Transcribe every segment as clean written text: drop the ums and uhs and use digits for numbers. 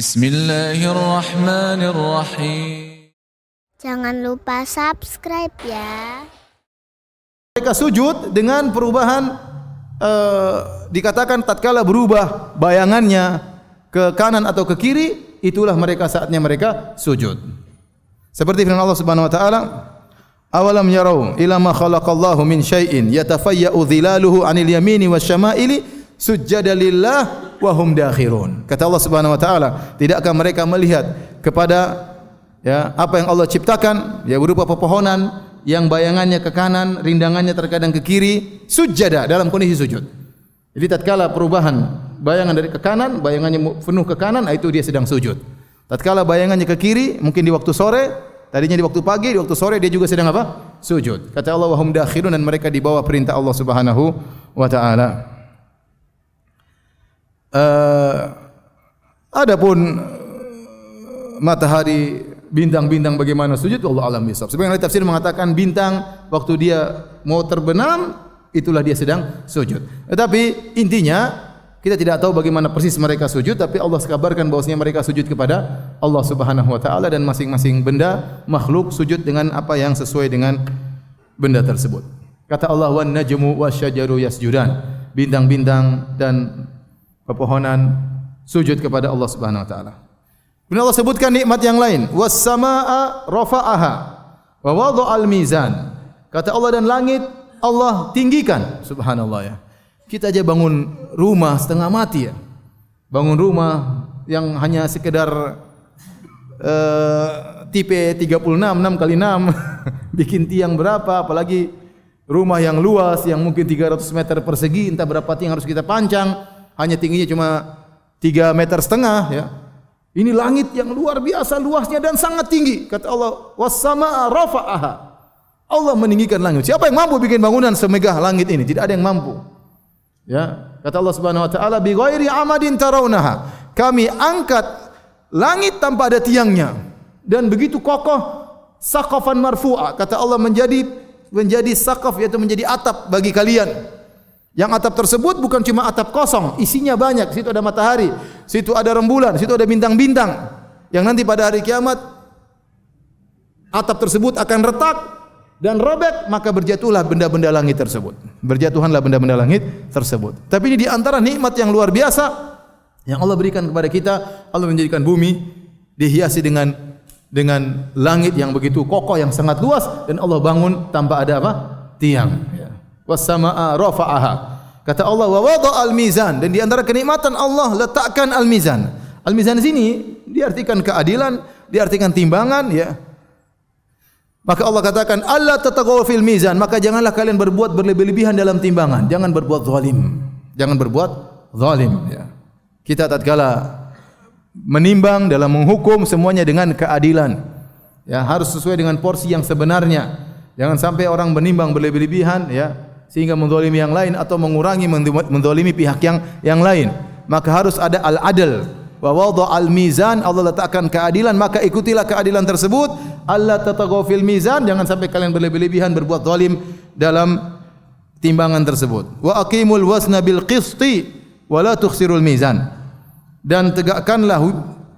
Bismillahirrahmanirrahim. Jangan lupa subscribe ya. Mereka sujud dengan perubahan dikatakan tatkala berubah bayangannya ke kanan atau ke kiri, itulah mereka saatnya mereka sujud. Seperti firman Allah Subhanahu wa taala, "Awalam yarau ila ma khalaqallahu min syai'in yatafayya'u dhilaluhu 'anil yamini wasyama'ili sujjada lillah wa hum dakhirun." Kata Allah Subhanahu wa taala, tidakkah mereka melihat kepada apa yang Allah ciptakan, berupa pepohonan yang bayangannya ke kanan, rindangannya terkadang ke kiri, sujada, dalam kondisi sujud. Jadi tatkala perubahan bayangan dari ke kanan, bayangannya penuh ke kanan, itu dia sedang sujud. Tatkala bayangannya ke kiri, mungkin di waktu sore, tadinya di waktu pagi, di waktu sore dia juga sedang apa? Sujud. Kata Allah, wa hum dakhirun, dan mereka di bawah perintah Allah Subhanahu wa taala. Adapun matahari, bintang-bintang bagaimana sujud, Allah alam bisawab. Sebagian ahli tafsir mengatakan bintang waktu dia mau terbenam, itulah dia sedang sujud. Tetapi intinya kita tidak tahu bagaimana persis mereka sujud, tapi Allah kabarkan bahwasanya mereka sujud kepada Allah Subhanahu wa taala, dan masing-masing benda makhluk sujud dengan apa yang sesuai dengan benda tersebut. Kata Allah, wan najmu wasyajaru yasjudan. Bintang-bintang dan pepohonan sujud kepada Allah Subhanahu wa taala. Kemudian Allah sebutkan nikmat yang lain, was-samaa'a rafa'aha wa wada'al mizan. Kata Allah, dan langit Allah tinggikan. Subhanallah ya. Kita aja bangun rumah setengah mati ya. Bangun rumah yang hanya sekedar tipe 36 6x6 bikin tiang berapa, apalagi rumah yang luas yang mungkin 300 meter persegi, entah berapa tiang harus kita pancang, hanya tingginya cuma 3,5 meter ya. Ini langit yang luar biasa luasnya dan sangat tinggi. Kata Allah, was-samaa'a rafa'aha. Allah meninggikan langit. Siapa yang mampu bikin bangunan semegah langit ini? Tidak ada yang mampu. Ya, kata Allah Subhanahu wa taala, bi ghairi amadin tarawnaha. Kami angkat langit tanpa ada tiangnya, dan begitu kokoh, saqafan marfu'a. Kata Allah, menjadi saqaf, yaitu menjadi atap bagi kalian. Yang atap tersebut bukan cuma atap kosong, isinya banyak. Situ ada matahari, situ ada rembulan, situ ada bintang-bintang. Yang nanti pada hari kiamat atap tersebut akan retak dan robek, maka berjatuhlah benda-benda langit tersebut. Berjatuhanlah benda-benda langit tersebut. Tapi ini di antara nikmat yang luar biasa yang Allah berikan kepada kita. Allah menjadikan bumi dihiasi dengan langit yang begitu kokoh, yang sangat luas, dan Allah bangun tanpa ada apa? Tiang. Was-samaa'a rafa'aha. Kata Allah, wa wada'al mizan, dan di antara kenikmatan Allah letakkan al-mizan. Al-mizan di sini diartikan keadilan, diartikan timbangan ya. Maka Allah katakan, alla tataghaw fil mizan, maka janganlah kalian berbuat berlebih-lebihan dalam timbangan, jangan berbuat zalim. Jangan berbuat zalim ya. Kita tatkala menimbang dalam menghukum semuanya dengan keadilan. Ya, harus sesuai dengan porsi yang sebenarnya. Jangan sampai orang menimbang berlebih-lebihan ya, sehingga menzalimi yang lain atau mengurangi menzalimi pihak yang lain. Maka harus ada al-adl. Wa wada'al mizan, Allah letakkan keadilan, maka ikutilah keadilan tersebut. Alla tataghaw fil mizan, jangan sampai kalian berlebih-lebihan berbuat zalim dalam timbangan tersebut. Wa aqimul wazna bil qisti wa la tukhsirul mizan. Dan tegakkanlah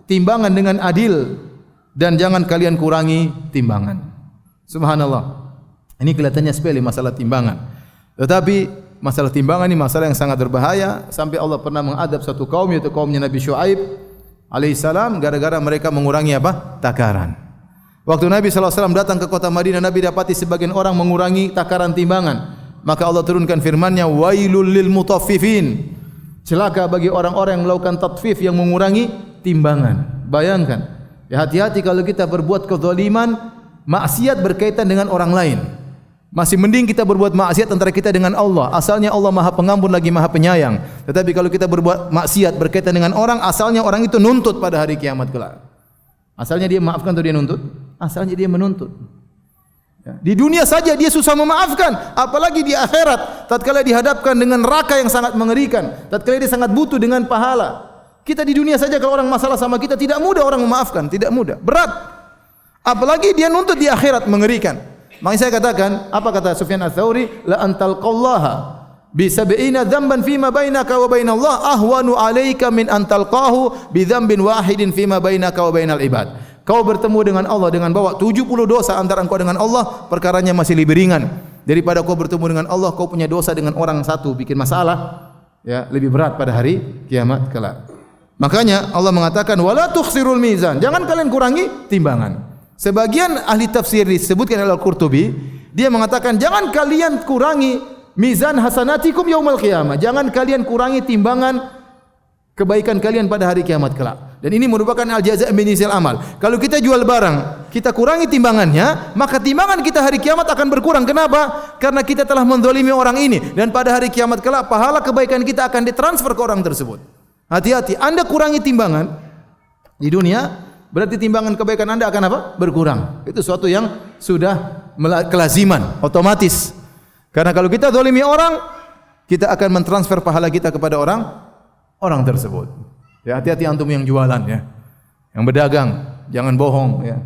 timbangan dengan adil, dan jangan kalian kurangi timbangan. Subhanallah. Ini kelihatannya sepele masalah timbangan. Tetapi masalah timbangan ini masalah yang sangat berbahaya, sampai Allah pernah mengadab satu kaum, yaitu kaumnya Nabi Syuaib alaihissalam, gara-gara mereka mengurangi apa? Takaran. Waktu Nabi SAW datang ke kota Madinah, Nabi dapati sebagian orang mengurangi takaran timbangan. Maka Allah turunkan firman-Nya, wailul lil mutaffifin. Celaka bagi orang-orang yang melakukan tatfif, yang mengurangi timbangan. Bayangkan, ya, hati-hati kalau kita berbuat kezaliman, maksiat berkaitan dengan orang lain. Masih mending kita berbuat maksiat antara kita dengan Allah. Asalnya Allah Maha Pengampun lagi Maha Penyayang. Tetapi kalau kita berbuat maksiat berkaitan dengan orang, asalnya orang itu nuntut pada hari kiamat kelak. Asalnya dia maafkan atau dia nuntut? Asalnya dia menuntut. Ya. Di dunia saja dia susah memaafkan, apalagi di akhirat tatkala dihadapkan dengan neraka yang sangat mengerikan, tatkala dia sangat butuh dengan pahala. Kita di dunia saja kalau orang masalah sama kita tidak mudah orang memaafkan, tidak mudah, berat. Apalagi dia nuntut di akhirat, mengerikan. Makanya saya katakan, apa kata Sufyan Ats-Tsauri? La antal qallaha bi sab'ina dzamban fima bainaka wa bainallah ahwanu 'alaika min an talqahu bi dzambin wahidin fima bainaka wa bainal ibad. Kau bertemu dengan Allah dengan bawa 70 dosa antara engkau dengan Allah, perkaranya masih lebih ringan daripada kau bertemu dengan Allah kau punya dosa dengan orang satu bikin masalah, ya, lebih berat pada hari kiamat kelak. Makanya Allah mengatakan wala tukhsirul mizan, jangan kalian kurangi timbangan. Sebagian ahli tafsir disebutkan oleh Al-Qurtubi, dia mengatakan jangan kalian kurangi mizan hasanatikum yaumal qiyamah, jangan kalian kurangi timbangan kebaikan kalian pada hari kiamat kelak. Dan ini merupakan al-jazaa' min jinsil amal. Kalau kita jual barang, kita kurangi timbangannya, maka timbangan kita hari kiamat akan berkurang. Kenapa? Karena kita telah menzalimi orang ini, dan pada hari kiamat kelak pahala kebaikan kita akan ditransfer ke orang tersebut. Hati-hati, Anda kurangi timbangan di dunia, berarti timbangan kebaikan Anda akan apa? Berkurang. Itu suatu yang sudah kelaziman, otomatis. Karena kalau kita zalimi orang, kita akan mentransfer pahala kita kepada orang tersebut. Ya, hati-hati antum yang jualan, ya, yang berdagang, jangan bohong, ya.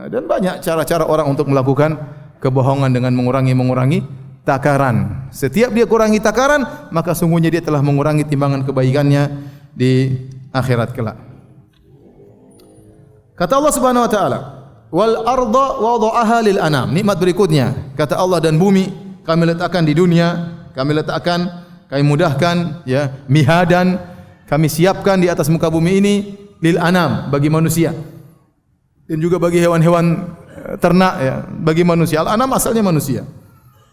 Dan banyak cara-cara orang untuk melakukan kebohongan dengan mengurangi takaran. Setiap dia kurangi takaran, maka sungguhnya dia telah mengurangi timbangan kebaikannya di akhirat kelak. Kata Allah Subhanahu wa taala, "Wal arda wada'aha lil anam." Nikmat berikutnya, kata Allah, dan bumi kami letakkan di dunia, kami mudahkan, ya, mihadan, kami siapkan di atas muka bumi ini lil anam, bagi manusia dan juga bagi hewan-hewan ternak, ya, bagi manusia. Al anam asalnya manusia.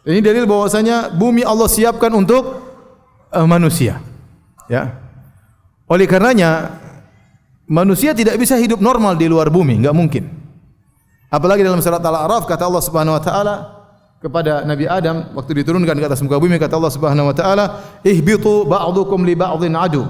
Ini dalil bahwasanya bumi Allah siapkan untuk manusia, ya. Oleh karenanya manusia tidak bisa hidup normal di luar bumi, enggak mungkin. Apalagi dalam surat Al-A'raf kata Allah Subhanahu wa taala kepada Nabi Adam waktu diturunkan ke atas muka bumi, kata Allah Subhanahu wa taala, ihbitu ba'dukum li ba'dhin adu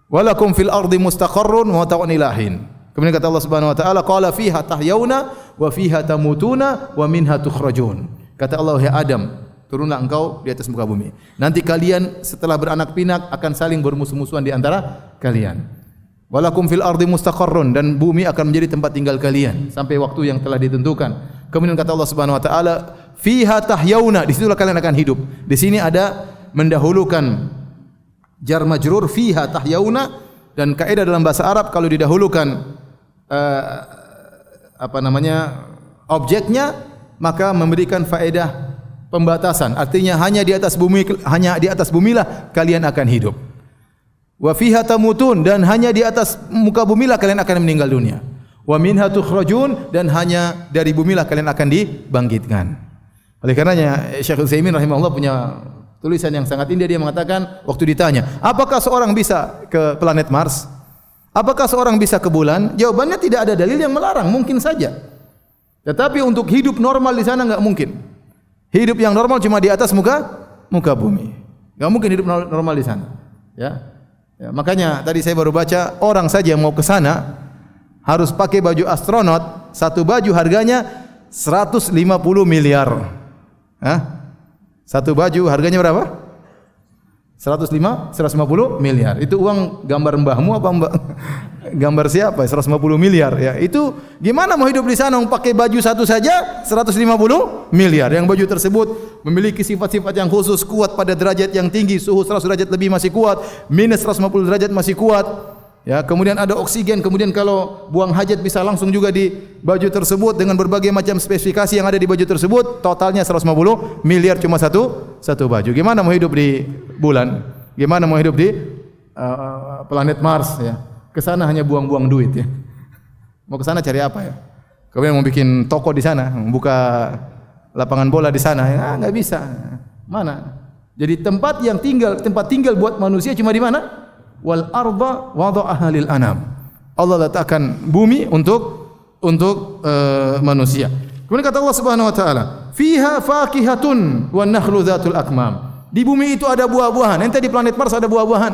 walakum fil ardi mustaqarrun wa mata'un ila hin. Kemudian kata Allah Subhanahu wa taala, qala fiha tahyauna wa fiha tamutuna wa minha tukhrajun. Kata Allah, ya Adam, turunlah engkau di atas muka bumi. Nanti kalian setelah beranak pinak akan saling bermusuh-musuhan di antara kalian. Walakum fil ardi mustaqarrun, dan bumi akan menjadi tempat tinggal kalian sampai waktu yang telah ditentukan. Kemudian kata Allah Subhanahu wa taala, fiha tahyauna, di situlah kalian akan hidup. Di sini ada mendahulukan jar majrur fiha tahyauna, dan kaidah dalam bahasa Arab kalau didahulukan objeknya maka memberikan faedah pembatasan. Artinya hanya di atas bumilah kalian akan hidup. Wa fiha tamutun, dan hanya di atas muka bumilah kalian akan meninggal dunia. Wa minha tukhrajun, dan hanya dari bumilah kalian akan dibangkitkan. Oleh karenanya Syekh Utsaimin rahimahullah punya tulisan yang sangat indah. Dia mengatakan waktu ditanya, apakah seorang bisa ke planet Mars? Apakah seorang bisa ke bulan? Jawabannya tidak ada dalil yang melarang, mungkin saja. Tetapi untuk hidup normal di sana enggak mungkin. Hidup yang normal cuma di atas muka bumi. Enggak mungkin hidup normal di sana. Ya. Makanya tadi saya baru baca, orang saja yang mau ke sana harus pakai baju astronot, satu baju harganya 150 miliar. Hah? Satu baju harganya berapa? 150 miliar. Itu uang gambar mbahmu apa gambar siapa? 150 miliar, ya. Itu gimana mau hidup di sana pakai baju satu saja 150 miliar. Yang baju tersebut memiliki sifat-sifat yang khusus, kuat pada derajat yang tinggi, suhu 100 derajat lebih masih kuat, minus 150 derajat masih kuat. Ya, kemudian ada oksigen, kemudian kalau buang hajat bisa langsung juga di baju tersebut dengan berbagai macam spesifikasi yang ada di baju tersebut. Totalnya 150 miliar cuma satu baju. Gimana mau hidup di bulan? Gimana mau hidup di planet Mars, ya? Kesana hanya buang-buang duit, ya. Mau kesana cari apa, ya? Kemudian mau bikin toko di sana, membuka lapangan bola di sana, ya nggak bisa. Mana? Jadi tempat tinggal buat manusia cuma di mana? Wal arda wada'aha lil anam. Allah letakkan bumi untuk manusia. Kemudian kata Allah Subhanahu wa taala, fiha fakihatun wan nakhlu dzatul akmam. Di bumi itu ada buah-buahan. Ente di planet Mars ada buah-buahan.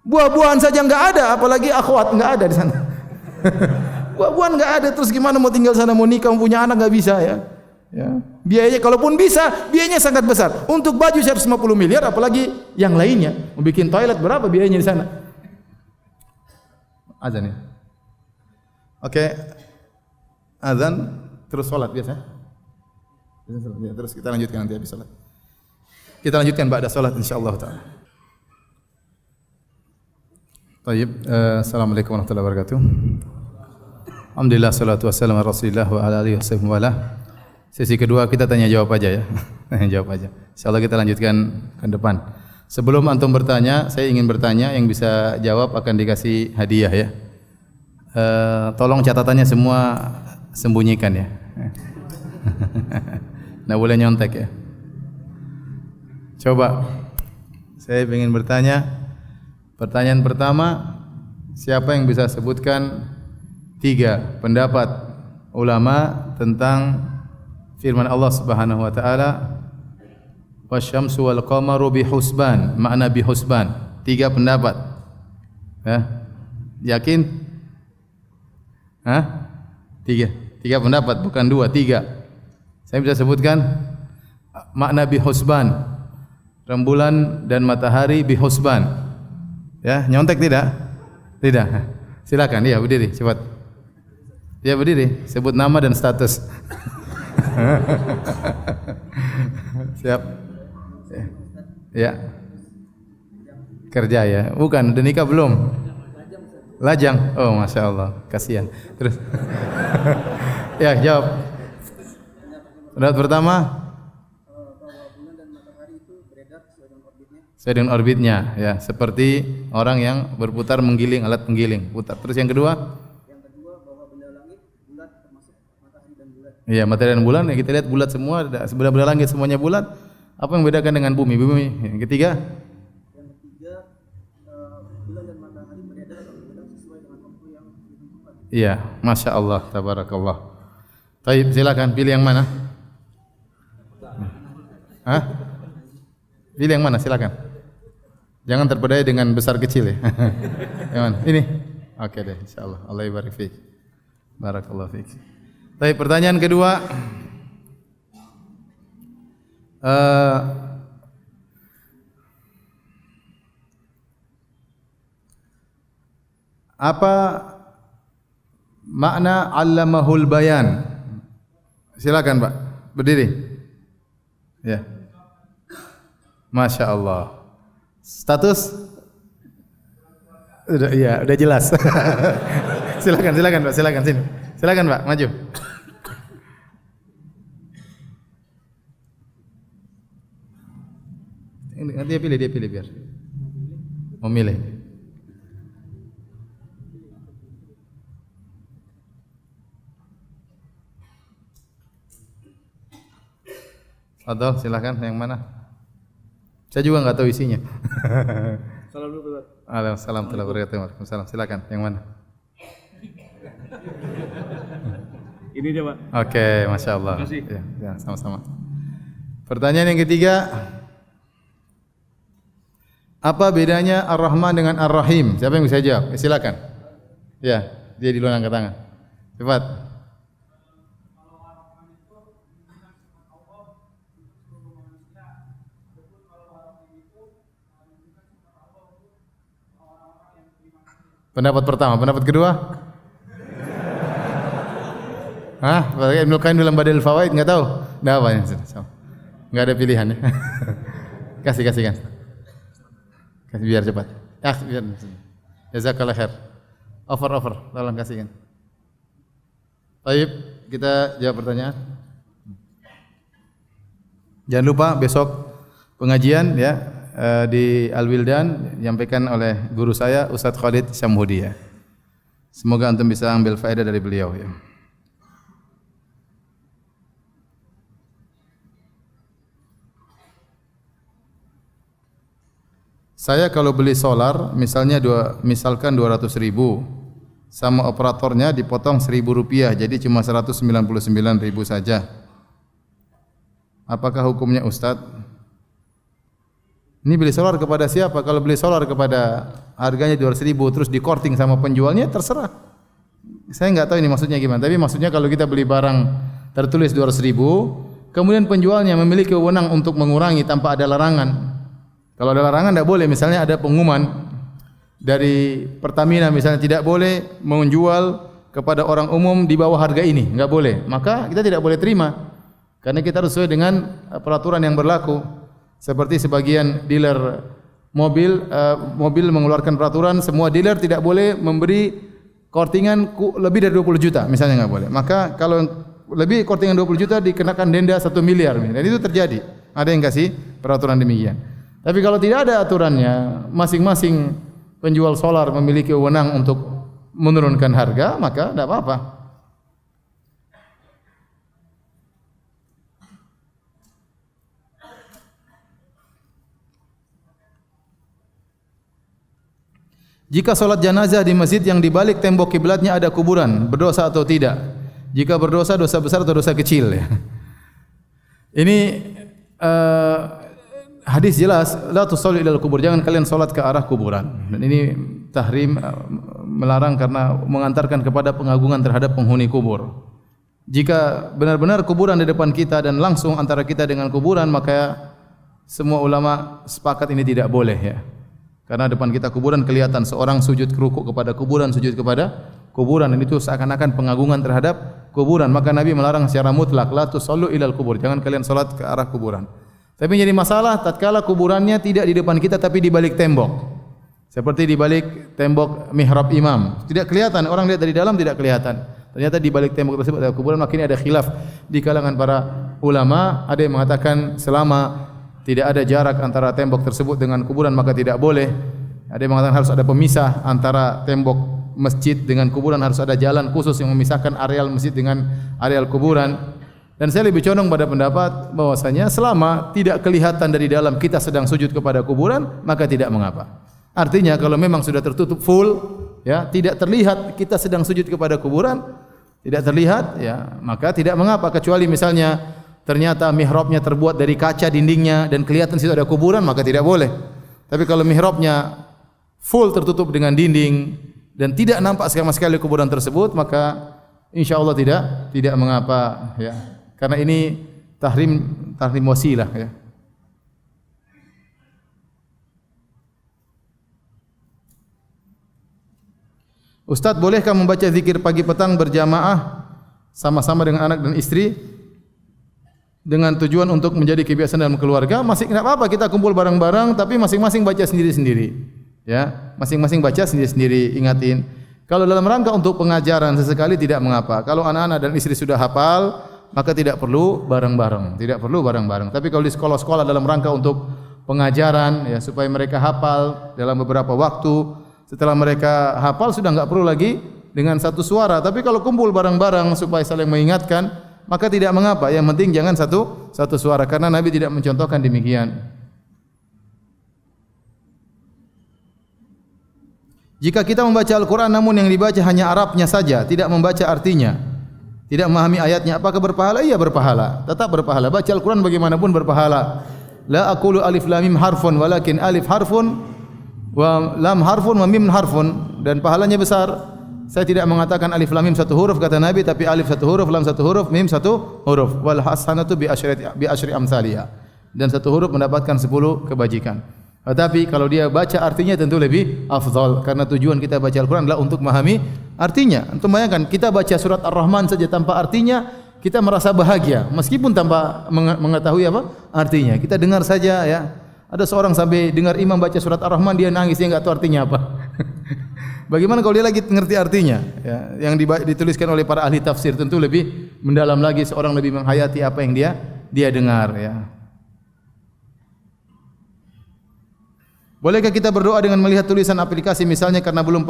Buah-buahan saja enggak ada, apalagi akhwat enggak ada di sana. Buah-buahan enggak ada, terus gimana mau tinggal sana, mau nikah, mau punya anak enggak bisa, ya. Ya. Biayanya kalaupun bisa, biayanya sangat besar. Untuk baju 150 miliar, apalagi yang lainnya. Membikin toilet berapa biayanya di sana? Azan, ya. Oke. Azan terus salat biasa. Ya, terus kita lanjutkan nanti habis salat. Kita lanjutkan ba'da salat insyaallah taala. Baik, assalamualaikum warahmatullahi wabarakatuh. Alhamdulillah salatu wassalamu ala Rasulillah wa ala alihi wasallam. Sesi kedua kita tanya jawab aja ya. Tanya jawab aja. Insyaallah kita lanjutkan ke depan. Sebelum antum bertanya, saya ingin bertanya, yang bisa jawab akan dikasih hadiah ya. Tolong catatannya semua sembunyikan ya. Nggak boleh nyontek ya. Coba, saya ingin bertanya. Pertanyaan pertama, siapa yang bisa sebutkan 3 pendapat ulama tentang firman Allah Subhanahu wa taala, wasyamsu wal qamaru bihusban, makna bihusban. 3 pendapat. Ya. Yakin? Hah? 3 pendapat, bukan 2, 3. Saya bisa sebutkan makna bihusban. Rembulan dan matahari bihusban. Ya, nyontek tidak? Tidak. Silakan, ya berdiri, cepat. Ya berdiri, sebut nama dan status. Siap. Ya. Kerja ya. Bukan, udah nikah belum? Lajang. Oh, masya Allah, kasihan. Terus. Ya, jawab. Pendapat pertama. Sesuai dengan orbitnya, ya, seperti orang yang berputar menggiling alat penggiling, putar. Terus yang kedua? Yang kedua bahwa benda langit bulat termasuk matahari dan bulan. Iya, matahari dan bulan ya, kita lihat bulat semua, benda-benda langit semuanya bulat. Apa yang membedakan dengan bumi? Bumi. Yang ketiga? Yang ketiga bulan dan matahari beredar sesuai dengan waktu yang ditentukan. Iya, masya Allah, tabarakallah. Baik, silakan pilih yang mana? Hah? Pilih yang mana? Silakan. Jangan terpedaya dengan besar kecil ya. Yang mana? Ini. Oke deh, insyaallah. Allah barik fiik. Barakallahu fiik. Baik, pertanyaan kedua. Apa makna 'allamahul bayan? Silakan, Pak. Berdiri. Ya. Masya Allah. Status? Udah jelas. Silakan Pak, silakan sini. Silakan Pak, maju. Nanti dia pilih biar. Memilih. Atau silakan yang mana? Saya juga nggak tahu isinya. Salam dulu, Pak. Waalaikumsalam warahmatullahi wabarakatuh. Silakan, yang mana? Ini dia, Pak. Oke, masya Allah. Terima kasih. Ya, sama-sama. Pertanyaan yang ketiga, apa bedanya Ar-Rahman dengan Ar-Rahim? Siapa yang bisa jawab? Silakan. Ya, dia di luar angkat tangan. Cepat. Pendapat pertama, pendapat kedua? Hah? Ibnu Qayyim dalam Badil Fawaid enggak tahu? Enggak apa ya? Enggak ada pilihan ya. Kasihkan. Kasih biar cepat. Biar. Jazakallahu khair. Over. Tolong kasihkan. Baik, kita jawab pertanyaan. Jangan lupa besok pengajian ya. Di Al-Wildan disampaikan oleh guru saya Ustadz Khalid Syamhudi ya. Semoga antum bisa ambil faedah dari beliau ya. Saya kalau beli solar misalkan 200.000 sama operatornya dipotong Rp1.000 jadi cuma 199.000 saja. Apakah hukumnya Ustadz? Ini beli solar kepada siapa? Kalau beli solar kepada harganya 200.000 terus di-korting sama penjualnya terserah. Saya enggak tahu ini maksudnya gimana, tapi maksudnya kalau kita beli barang tertulis 200.000, kemudian penjualnya memiliki wewenang untuk mengurangi tanpa ada larangan. Kalau ada larangan enggak boleh, misalnya ada pengumuman dari Pertamina misalnya tidak boleh menjual kepada orang umum di bawah harga ini, enggak boleh. Maka kita tidak boleh terima. Karena kita harus sesuai dengan peraturan yang berlaku. Seperti sebagian dealer mobil mengeluarkan peraturan semua dealer tidak boleh memberi kortingan lebih dari 20 juta misalnya, enggak boleh. Maka kalau lebih kortingan 20 juta dikenakan denda 1 miliar. Dan itu terjadi. Ada yang kasih peraturan demikian. Tapi kalau tidak ada aturannya, masing-masing penjual solar memiliki wewenang untuk menurunkan harga, maka tidak apa-apa. Jika solat jenazah di masjid yang di balik tembok kiblatnya ada kuburan, berdosa atau tidak? Jika berdosa, dosa besar atau dosa kecil? Ini hadis jelas, la tusallu ilal kubur, jangan kalian solat ke arah kuburan. Dan ini tahrim, melarang karena mengantarkan kepada pengagungan terhadap penghuni kubur. Jika benar-benar kuburan di depan kita dan langsung antara kita dengan kuburan, maka semua ulama sepakat ini tidak boleh ya. Karena depan kita kuburan kelihatan seorang sujud rukuk kepada kuburan, sujud kepada kuburan, dan itu seakan-akan pengagungan terhadap kuburan. Maka Nabi melarang secara mutlak, la tusallu ilal kubur, jangan kalian salat ke arah kuburan. Tapi jadi masalah tatkala kuburannya tidak di depan kita tapi di balik tembok. Seperti di balik tembok mihrab imam. Tidak kelihatan, orang lihat dari dalam tidak kelihatan. Ternyata di balik tembok tersebut ada kuburan. Maka ini ada khilaf di kalangan para ulama. Ada yang mengatakan selama tidak ada jarak antara tembok tersebut dengan kuburan maka tidak boleh. Ada yang mengatakan harus ada pemisah antara tembok masjid dengan kuburan, harus ada jalan khusus yang memisahkan areal masjid dengan areal kuburan. Dan saya lebih condong pada pendapat bahwasanya selama tidak kelihatan dari dalam kita sedang sujud kepada kuburan, maka tidak mengapa. Artinya kalau memang sudah tertutup full, ya, tidak terlihat kita sedang sujud kepada kuburan, tidak terlihat, ya, maka tidak mengapa. Kecuali misalnya ternyata mihrabnya terbuat dari kaca dindingnya dan kelihatan situ ada kuburan, maka tidak boleh. Tapi kalau mihrabnya full tertutup dengan dinding dan tidak nampak sama sekali kuburan tersebut, maka insyaallah tidak mengapa ya. Karena ini tahrim wasilah ya. Ustaz, bolehkah membaca zikir pagi petang berjamaah sama-sama dengan anak dan istri dengan tujuan untuk menjadi kebiasaan dalam keluarga? Masih tidak apa-apa kita kumpul bareng-bareng, tapi masing-masing baca sendiri-sendiri. Ya, masing-masing baca sendiri-sendiri. Ingatin, kalau dalam rangka untuk pengajaran sesekali tidak mengapa. Kalau anak-anak dan istri sudah hafal, maka tidak perlu bareng-bareng. Tidak perlu bareng-bareng. Tapi kalau di sekolah-sekolah dalam rangka untuk pengajaran, ya supaya mereka hafal dalam beberapa waktu, setelah mereka hafal sudah enggak perlu lagi dengan satu suara. Tapi kalau kumpul bareng-bareng supaya saling mengingatkan, maka tidak mengapa. Yang penting jangan satu suara, karena Nabi tidak mencontohkan demikian. Jika kita membaca Al-Quran namun yang dibaca hanya Arabnya saja, tidak membaca artinya, tidak memahami ayatnya, apakah berpahala? Iya berpahala, tetap berpahala. Baca Al-Quran bagaimanapun berpahala. La aqulu alif lam mim harfun walakin alif harfun wa lam harfun wa mim harfun, dan pahalanya besar. Saya tidak mengatakan alif lam mim satu huruf kata Nabi, tapi alif satu huruf, lam satu huruf, mim satu huruf. Wal hasanatu bi asyri amsaliyah. Dan satu huruf mendapatkan 10 kebajikan. Tetapi kalau dia baca artinya tentu lebih afdal, karena tujuan kita baca Al-Quran adalah untuk memahami artinya. Antum bayangkan kita baca surat Ar-Rahman saja tanpa artinya, kita merasa bahagia meskipun tanpa mengetahui apa artinya. Kita dengar saja ya. Ada seorang sampai dengar imam baca surat Ar-Rahman dia nangis, dia enggak tahu artinya apa. Bagaimana kalau dia lagi ngerti artinya? Ya, yang dituliskan oleh para ahli tafsir tentu lebih mendalam lagi, seorang lebih menghayati apa yang dia dengar ya. Bolehkah kita berdoa dengan melihat tulisan aplikasi misalnya karena belum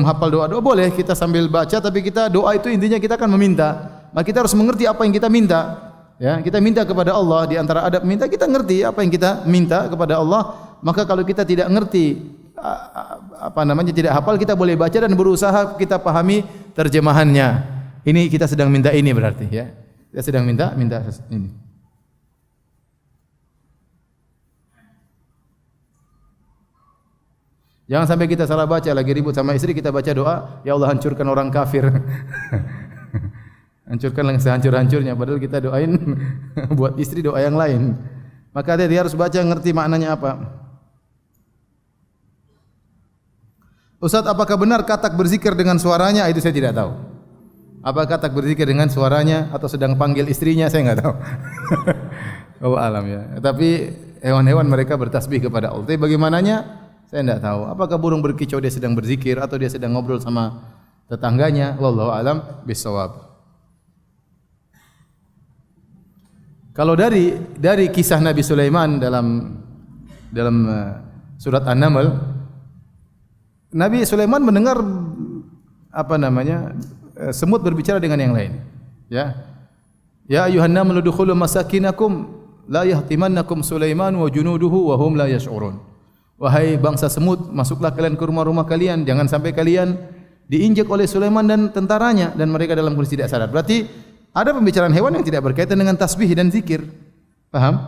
hafal doa? Boleh, kita sambil baca, tapi kita doa itu intinya kita akan meminta. Maka kita harus mengerti apa yang kita minta. Ya, kita minta kepada Allah, di antara adab minta kita ngerti apa yang kita minta kepada Allah. Maka kalau kita tidak ngerti tidak hafal, kita boleh baca dan berusaha kita pahami terjemahannya. Ini kita sedang minta ini berarti ya. Kita sedang minta ini. Jangan sampai kita salah baca, lagi ribut sama istri kita baca doa, ya Allah hancurkan orang kafir. Hancurkan yang sehancur-hancurnya, padahal kita doain buat istri doa yang lain. Maka dia harus baca ngerti maknanya apa. Ustaz, apakah benar katak berzikir dengan suaranya? Itu saya tidak tahu. Apakah tak berzikir dengan suaranya atau sedang panggil istrinya? Saya enggak tahu. Oh alam ya. Tapi hewan-hewan mereka bertasbih kepada Allah. Tapi bagaimananya? Saya enggak tahu. Apakah burung berkicau dia sedang berzikir atau dia sedang ngobrol sama tetangganya? Wallahu alam bisawab. Kalau dari kisah Nabi Sulaiman dalam surat An-Naml, Nabi Sulaiman mendengar semut berbicara dengan yang lain. Ya. Ya ayuhan namlu dukhulu masakinakum la yahtimannakum Sulaiman wa junuduhu wa hum la yash'urun. Wahai bangsa semut, masuklah kalian ke rumah-rumah kalian, jangan sampai kalian diinjak oleh Sulaiman dan tentaranya dan mereka dalam kondisi tidak sadar. Berarti ada pembicaraan hewan yang tidak berkaitan dengan tasbih dan zikir. Paham?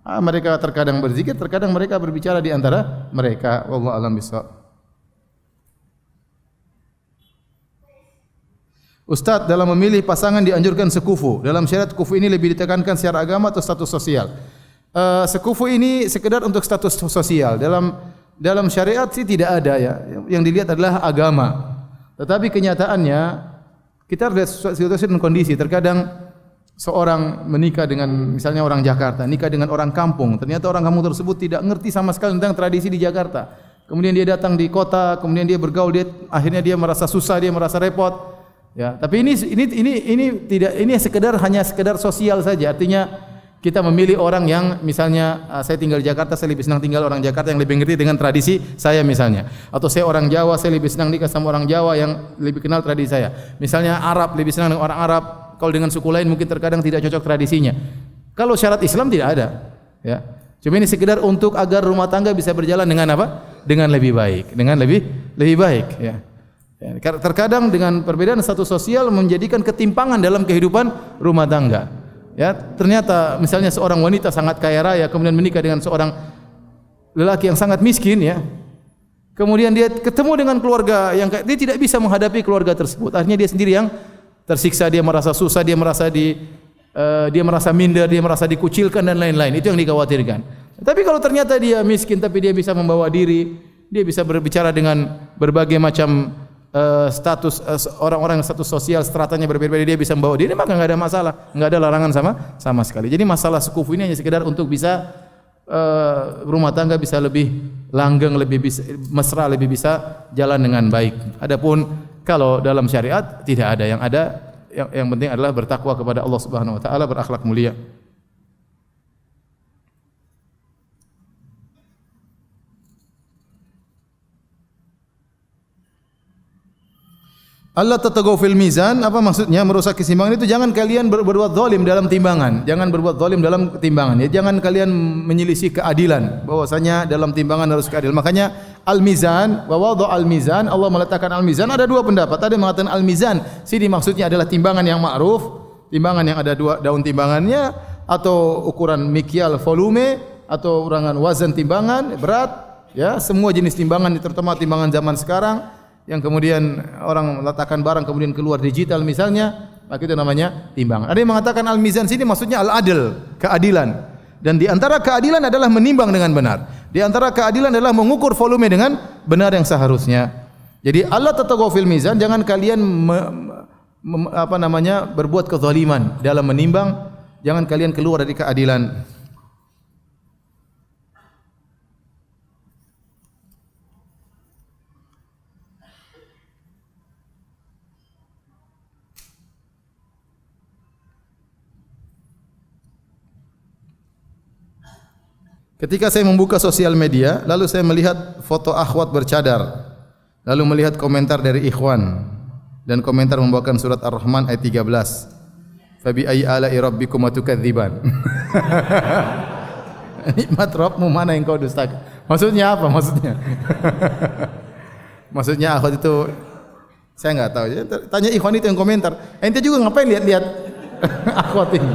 Mereka terkadang berzikir, terkadang mereka berbicara di antara mereka. Wallahu a'lam bishawab. Ustaz, dalam memilih pasangan dianjurkan sekufu. Dalam syariat kufu ini lebih ditekankan secara agama atau status sosial? Sekufu ini sekedar untuk status sosial. Dalam syariat sih tidak ada ya. Yang dilihat adalah agama. Tetapi kenyataannya kita lihat situasi dan kondisi. Terkadang seorang menikah dengan misalnya orang Jakarta, nikah dengan orang kampung. Ternyata orang kampung tersebut tidak ngerti sama sekali tentang tradisi di Jakarta. Kemudian dia datang di kota, kemudian dia bergaul, akhirnya dia merasa susah, dia merasa repot. Ya, tapi ini tidak, ini hanya sekedar sosial saja. Artinya kita memilih orang yang misalnya saya tinggal di Jakarta, saya lebih senang tinggal orang Jakarta yang lebih ngerti dengan tradisi saya misalnya. Atau saya orang Jawa, saya lebih senang nikah sama orang Jawa yang lebih kenal tradisi saya. Misalnya Arab, lebih senang dengan orang Arab. Kalau dengan suku lain mungkin terkadang tidak cocok tradisinya. Kalau syarat Islam tidak ada, ya. Cuma ini sekedar untuk agar rumah tangga bisa berjalan dengan apa? Dengan lebih baik, dengan lebih baik, ya. Ya, terkadang dengan perbedaan status sosial menjadikan ketimpangan dalam kehidupan rumah tangga. Ya, ternyata misalnya seorang wanita sangat kaya raya kemudian menikah dengan seorang lelaki yang sangat miskin ya. Kemudian dia ketemu dengan keluarga yang dia tidak bisa menghadapi keluarga tersebut. Akhirnya dia sendiri yang tersiksa, dia merasa susah, dia merasa minder, dia merasa dikucilkan dan lain-lain. Itu yang dikhawatirkan. Tapi kalau ternyata dia miskin tapi dia bisa membawa diri, dia bisa berbicara dengan berbagai macam status orang-orang status sosial stratanya berbeda-beda, dia bisa membawa diri, maka enggak ada masalah, enggak ada larangan sama sekali. Jadi masalah sekufu ini hanya sekedar untuk bisa rumah tangga bisa lebih langgeng, lebih bisa mesra, lebih bisa jalan dengan baik. Adapun kalau dalam syariat tidak ada, yang penting adalah bertakwa kepada Allah Subhanahu wa taala, berakhlak mulia. Allah tatagaw fil mizan, apa maksudnya? Merusak keseimbangan itu jangan kalian berbuat zalim dalam timbangan. Jangan berbuat zalim dalam timbangan. Ya, jangan kalian menyelisih keadilan. Bahwasanya dalam timbangan harus keadilan. Makanya al-mizan, wa wadha al-mizan, Allah meletakkan al-mizan, ada dua pendapat. Ada yang mengatakan al-mizan, sini maksudnya adalah timbangan yang ma'ruf, timbangan yang ada dua daun timbangannya, atau ukuran mikyal volume, atau urangan wazan timbangan, berat, ya, semua jenis timbangan, terutama timbangan zaman sekarang yang kemudian orang meletakkan barang kemudian keluar digital misalnya, maka itu namanya timbangan. Ada yang mengatakan al-mizan sini maksudnya al-adl, keadilan. Dan di antara keadilan adalah menimbang dengan benar. Di antara keadilan adalah mengukur volume dengan benar yang seharusnya. Jadi Allah tatagaw fil mizan, jangan kalian berbuat kezaliman dalam menimbang, jangan kalian keluar dari keadilan. Ketika saya membuka sosial media, lalu saya melihat foto akhwat bercadar, lalu melihat komentar dari ikhwan, dan komentar membawakan surat Ar-Rahman ayat 13. Fabi ayyi ala'i rabbikuma tukadziban. Nikmat Rabbmu mana yang kau dustakan? Maksudnya apa maksudnya? Maksudnya akhwat itu saya enggak tahu. Tanya ikhwan itu yang komentar. Ente juga ngapain lihat-lihat akhwat ini?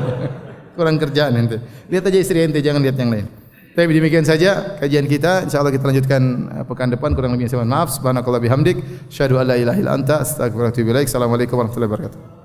Kurang kerjaan ente. Lihat aja istri ente, jangan lihat yang lain. Tapi demikian saja kajian kita. Insyaallah kita lanjutkan pekan depan. Kurang lebihnya saya mohon maaf. Subhanakallah bihamdik, syahadu alla ilaha illa anta, astaghfiruka wa atubu ilaik. Assalamualaikum warahmatullahi wabarakatuh.